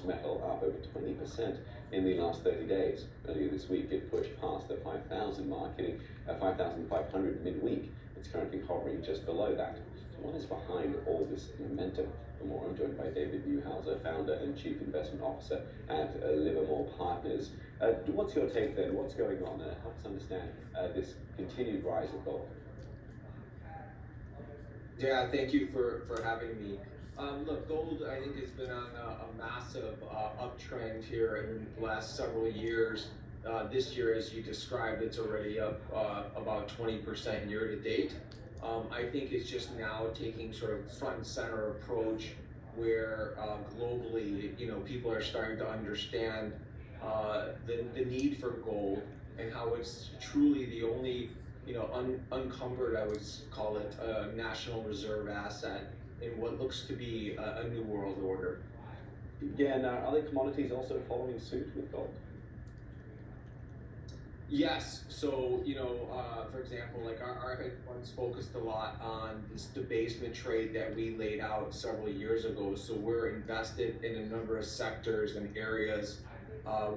metal up over 20% in the last 30 days. Earlier this week, it pushed past the 5,000 mark, hitting 5,500 midweek. It's currently hovering just below that. So what is behind all this momentum? For more, I'm joined by David Newhouser, founder and chief investment officer at Livermore Partners. What's your take then? What's going on? Help us understand this continued rise of gold. Yeah, thank you for having me. Look, gold, I think, has been on a massive uptrend here in the last several years. This year, as you described, it's already up about 20% year to date. I think it's just now taking sort of front and center approach where globally, people are starting to understand the need for gold and how it's truly the only unencumbered, I would call it, a national reserve asset in what looks to be a new world order. Yeah, and are other commodities also following suit with gold? Yes. So, for example, like our hedge funds focused a lot on this debasement trade that we laid out several years ago. So we're invested in a number of sectors and areas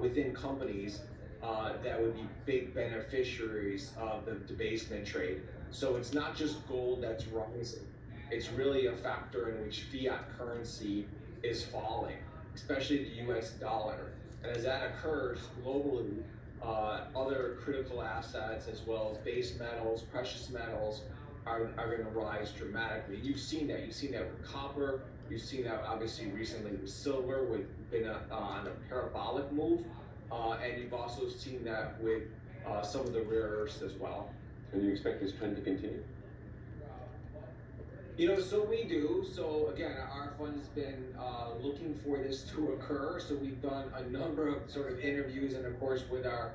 within companies that would be big beneficiaries of the debasement trade. So it's not just gold that's rising. It's really a factor in which fiat currency is falling, especially the US dollar. And as that occurs globally, other critical assets as well as base metals, precious metals are going to rise dramatically. You've seen that. You've seen that with copper. You've seen that obviously recently with silver, with been on a parabolic move. And you've also seen that with some of the rare earths as well. And you expect this trend to continue? So we do. So again, our fund's been looking for this to occur. So we've done a number of sort of interviews and of course with our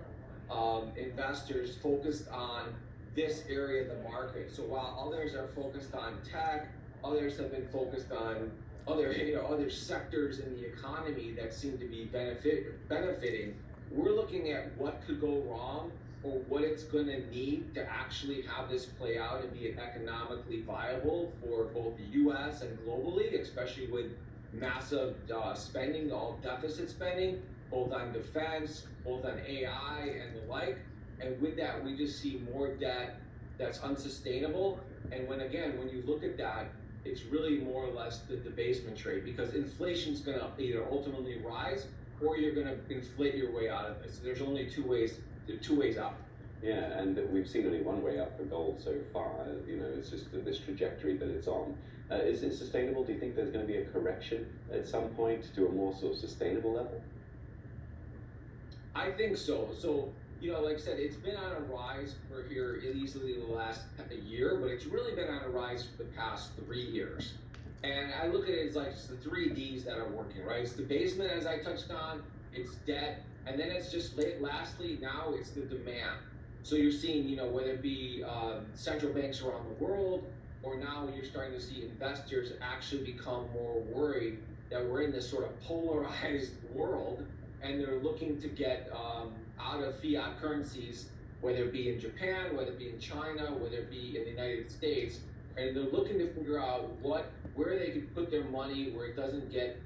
investors focused on this area of the market. So while others are focused on tech, others have been focused on other sectors in the economy that seem to be benefiting. We're looking at what could go wrong or what it's going to need to actually have this play out and be economically viable for both the U.S. and globally, especially with massive spending, all deficit spending, both on defense, both on AI and the like. And with that, we just see more debt that's unsustainable. And when you look at that, it's really more or less the debasement trade, because inflation's going to either ultimately rise or you're going to inflate your way out of this. There's only two ways out. Yeah, and we've seen only one way up for gold so far. It's just this trajectory that it's on. Is it sustainable? Do you think there's going to be a correction at some point to a more sort of sustainable level? I think so. So, like I said, it's been on a rise for here easily the last year, but it's really been on a rise for the past 3 years. And I look at it as like it's the 3 Ds that are working, right? It's debasement, as I touched on, it's debt, and then it's just lastly, now it's the demand. So you're seeing, whether it be central banks around the world, or now you're starting to see investors actually become more worried that we're in this sort of polarized world, and they're looking to get out of fiat currencies, whether it be in Japan, whether it be in China, whether it be in the United States, and they're looking to figure out where they can put their money where it doesn't get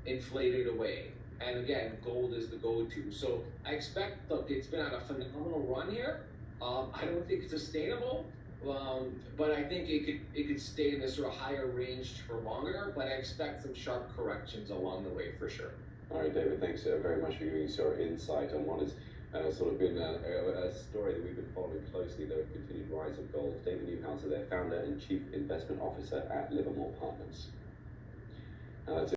inflated away. And again, gold is the go-to. So I expect, look, it's been on a phenomenal run here. I don't think it's sustainable, but I think it could stay in this sort of higher range for longer. But I expect some sharp corrections along the way for sure. All right, David, thanks very much for giving us your insight on what has sort of been a story that we've been following closely, the continued rise of gold. David Newhouser, their founder and chief investment officer at Livermore Partners. That's it.